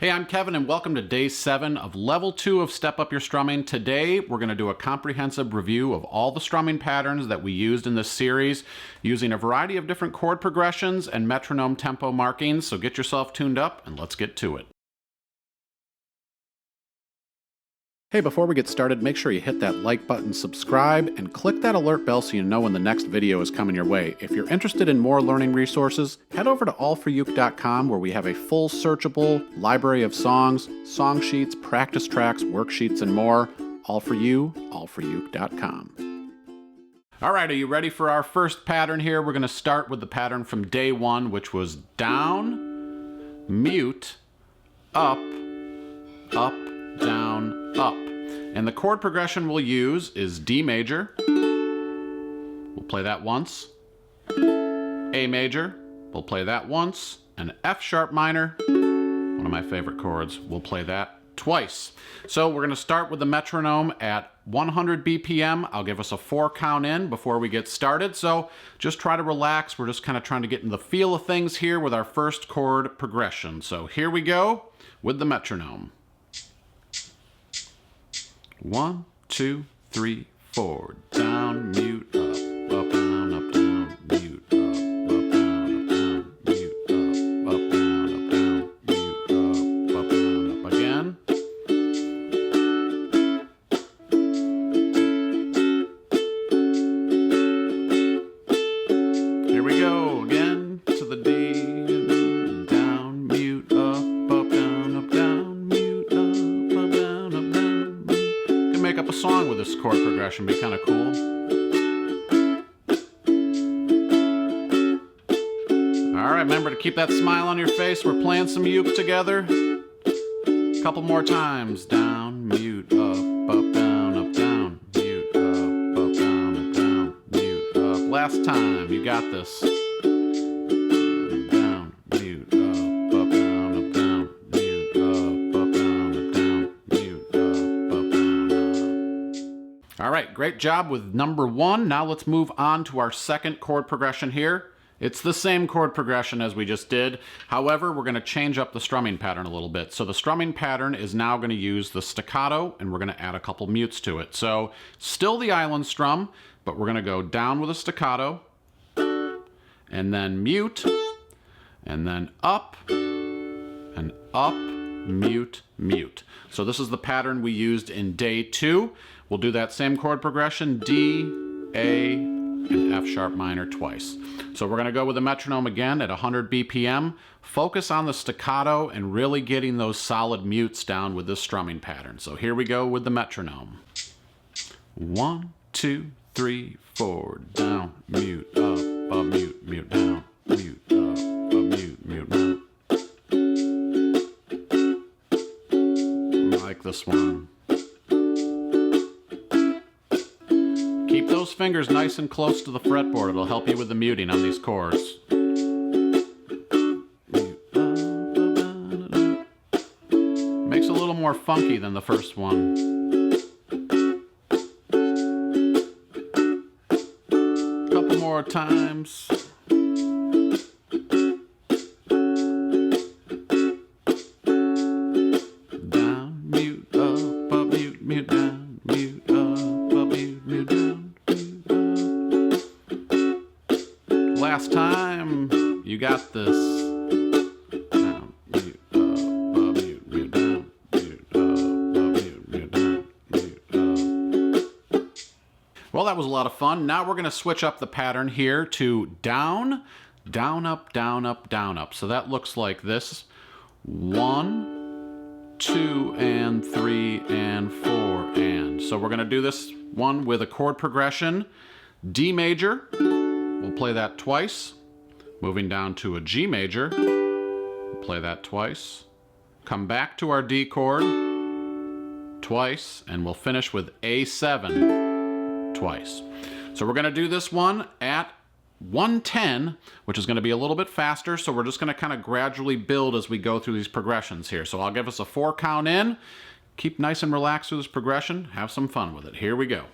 Hey, I'm Kevin and welcome to day 7 of level 2 of Step Up Your Strumming. Today we're going to do a comprehensive review of all the strumming patterns that we used in this series using a variety of different chord progressions and metronome tempo markings. So get yourself tuned up and let's get to it. Hey, before we get started, make sure you hit that like button, subscribe, and click that alert bell so you know when the next video is coming your way. If you're interested in more learning resources, head over to AllForUke.com where we have a full searchable library of songs, song sheets, practice tracks, worksheets, and more. All for you, AllForUke.com. All right, are you ready for our first pattern here? We're going to start with the pattern from day 1, which was down, mute, up, up, down, up. And the chord progression we'll use is D major. We'll play that once. A major. We'll play that once. And F sharp minor, one of my favorite chords, we'll play that twice. So we're going to start with the metronome at 100 BPM. I'll give us a 4 count in before we get started. So just try to relax. We're just kind of trying to get in the feel of things here with our first chord progression. So here we go with the metronome. 1, 2, 3, 4. Down, mute, up, down, mute, up, down, mute, up, down, mute, up, down, up. Again. Here we go again to the D. Down, mute, up, down, mute, up, down, up, down. Make up a song with this chord progression, be kind of cool. All right, remember to keep that smile on your face. We're playing some uke together. A couple more times. Down, mute, up, down, mute, up, down, mute, up. Last time, you got this. Down, mute, up, down, mute, up, down, mute, up, down. All right, great job with number 1. Now let's move on to our second chord progression here. It's the same chord progression as we just did. However, we're going to change up the strumming pattern a little bit. So the strumming pattern is now going to use the staccato, and we're going to add a couple mutes to it. So still the island strum, but we're going to go down with a staccato, and then mute, and then up, and up, mute, mute. So this is the pattern we used in day 2. We'll do that same chord progression, D, A, and F sharp minor twice. So we're going to go with the metronome again at 100 BPM. Focus on the staccato and really getting those solid mutes down with this strumming pattern. So here we go with the metronome. 1, 2, 3, 4. Down, mute, up, mute, mute, down, mute, up, mute, mute, down. I like this one. Keep those fingers nice and close to the fretboard. It'll help you with the muting on these chords. Makes it a little more funky than the first one. Couple more times. Down, mute, up, mute, mute, down, mute, up, mute, mute, down. Last time, you got this. Down, mute, mute, mute, down, mute, mute, mute, down, mute, Well, that was a lot of fun. Now we're going to switch up the pattern here to down, down, up, down, up, down, up. So that looks like this. 1, 2, and 3, and 4, and. So we're going to do this one with a chord progression. D major. We'll play that twice. Moving down to a G major. We'll play that twice. Come back to our D chord twice, and we'll finish with A7 twice. So we're going to do this one at 110, which is going to be a little bit faster, so we're just going to kind of gradually build as we go through these progressions here. So I'll give us a 4 count in. Keep nice and relaxed through this progression. Have some fun with it. Here we go.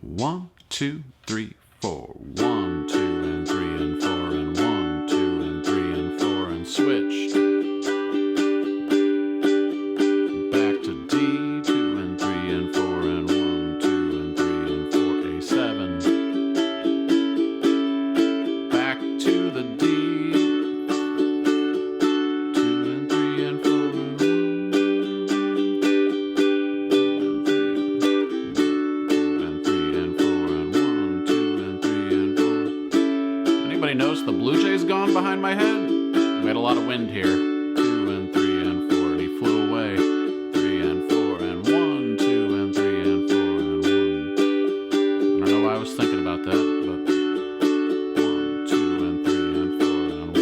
1, 2, 3, 4. 1, 2, and 3, and 4, and 1, 2, and 3, and 4, and switch. wind here. 2 and 3 and 4, and he flew away. 3 and 4 and 1, 2 and 3 and 4 and 1. I don't know why I was thinking about that, but 1, 2 and 3 and 4 and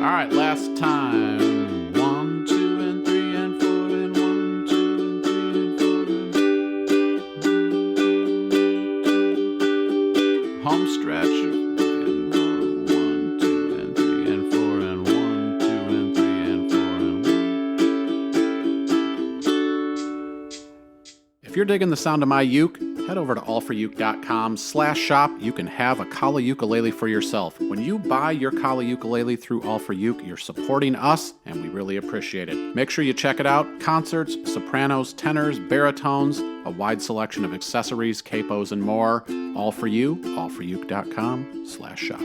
1. All right, last time. 1, 2 and 3 and 4 and 1, 2 and 3 and 4 and 1. Home stretch. If you're digging the sound of my uke, head over to allforuke.com/shop. You can have a Kali ukulele for yourself. When you buy your Kali ukulele through AllForUke, you're supporting us, and we really appreciate it. Make sure you check it out. Concerts, sopranos, tenors, baritones, a wide selection of accessories, capos, and more. All for you, allforuke.com/shop.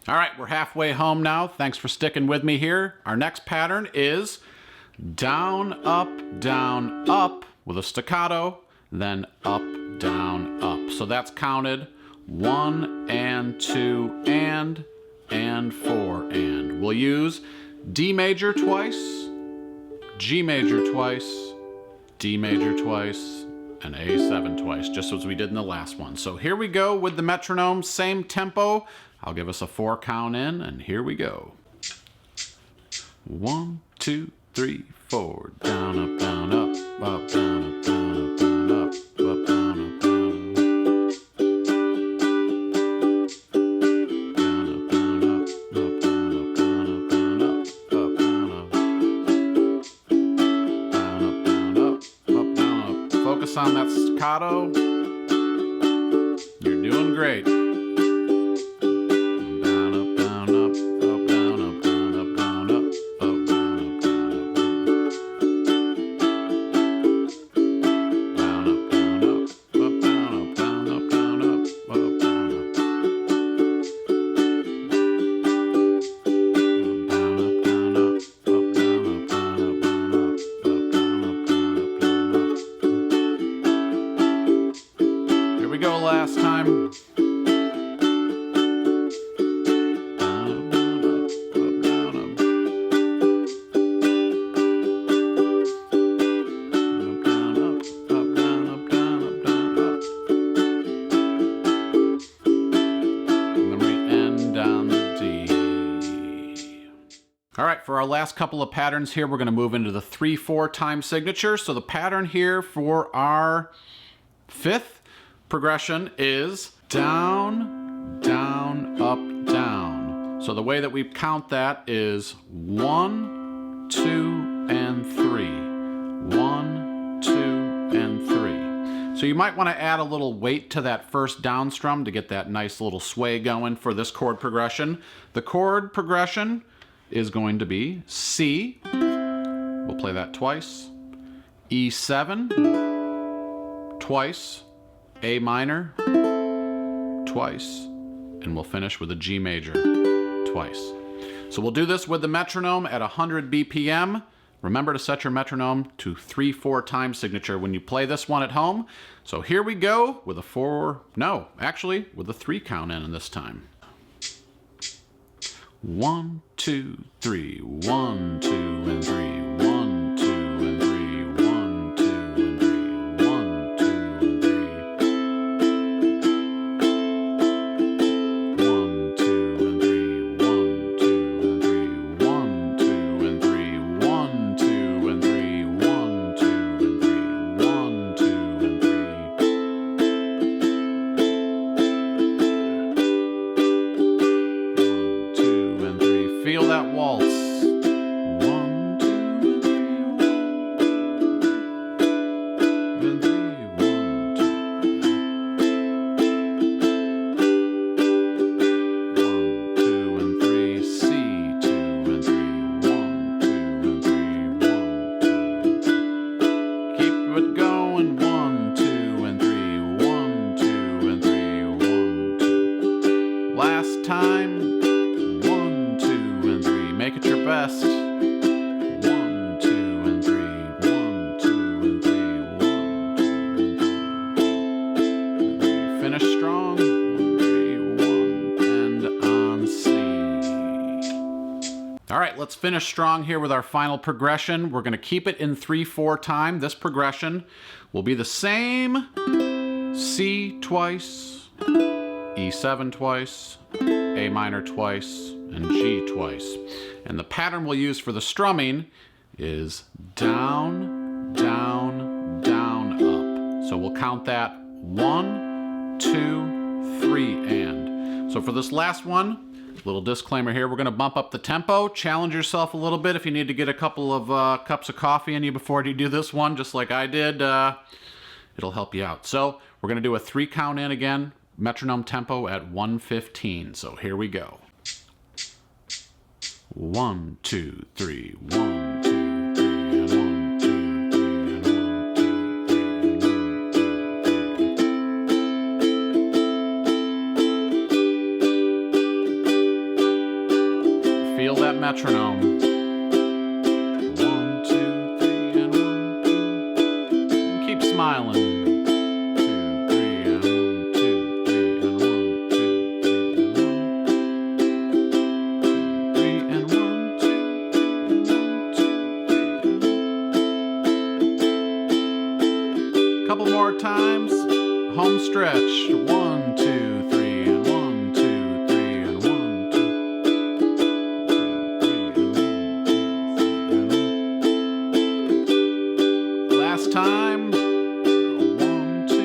All right, we're halfway home now. Thanks for sticking with me here. Our next pattern is down, up, with a staccato, then up, down, up. So that's counted 1 and 2 and 4 and. We'll use D major twice, G major twice, D major twice, and A7 twice, just as we did in the last one. So here we go with the metronome, same tempo. I'll give us a 4 count in, and here we go. 1, 2, 3, 4. Down, up, down, up, up, down, up, down, up, down, up, up, down, up, down. Down, up, down, up, up, down, up, down, up, down, up, up, down, up. Down, up, down, up, up, down, up. Focus on that staccato. You're doing great. Last time. All right, for our last couple of patterns here, we're going to move into the 3/4 time signature. So the pattern here for our 5th progression is down, down, up, down. So the way that we count that is 1, 2, and 3. 1, 2, and 3. So you might want to add a little weight to that first down strum to get that nice little sway going for this chord progression. The chord progression is going to be C. We'll play that twice. E7 twice. A minor twice, and we'll finish with a G major twice. So we'll do this with the metronome at 100 BPM. Remember to set your metronome to 3/4 time signature when you play this one at home. So here we go with a 3 count in this time. 1, 2, 3, 1, 2, and 3, 1, 2, and 3, 1, 2, and 3, 1, 2, and 3. 1, 2, and 3, 1, 2, and 3, 1, 2, and 3, 1, 2, and 3, 1, 2, and 3, 1, 2, and 3. Feel that waltz. 1, 2, and 3, 1, 2, and 3, 1, 2, and 3, C, 2, and 3, 1, 2, and 3, 1, 2, and 3. Keep it going. 1, 2, and 3, 1, 2, and 3, 1, 2. Last time. Make it your best. 1, 2, and 3. 1, 2, and 3. 1, 2, and 3. Finish strong. 1, 3, 1, and All right, let's finish strong here with our final progression. We're going to keep it in 3/4 time. This progression will be the same. C twice, E7 twice, A minor twice, and G twice. And the pattern we'll use for the strumming is down, down, down, up. So we'll count that 1, 2, 3, and. So for this last one, little disclaimer here, we're going to bump up the tempo. Challenge yourself a little bit if you need to get a couple of cups of coffee in you before you do this one, just like I did. It'll help you out. So we're going to do a 3 count in again, metronome tempo at 1:15. So here we go. 1, 2, 3, 1, 2, 3, and 1, 2, 3, and 1, 2, 3, and 1, 2, 3. Feel that metronome. 1, 2, 3, and 1, 2. And keep smiling. Couple more times. Home stretch. 1, 2, 3, and 1, 2, 3, and 1, 2, 3, and 1, 2, 3, and 1. Last time. 1, 2, 3,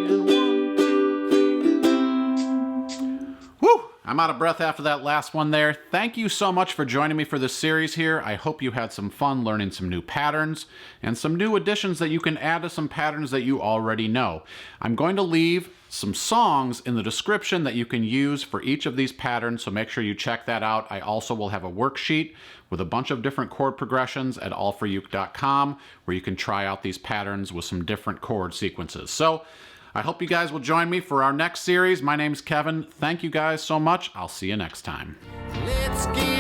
and 1, 2, 3. Woo! I'm out of breath after that last one there. Thank you so much for joining me for this series here. I hope you had some fun learning some new patterns and some new additions that you can add to some patterns that you already know. I'm going to leave some songs in the description that you can use for each of these patterns, so make sure you check that out. I also will have a worksheet with a bunch of different chord progressions at AllForUke.com where you can try out these patterns with some different chord sequences. So I hope you guys will join me for our next series. My name's Kevin. Thank you guys so much. I'll see you next time. Let's get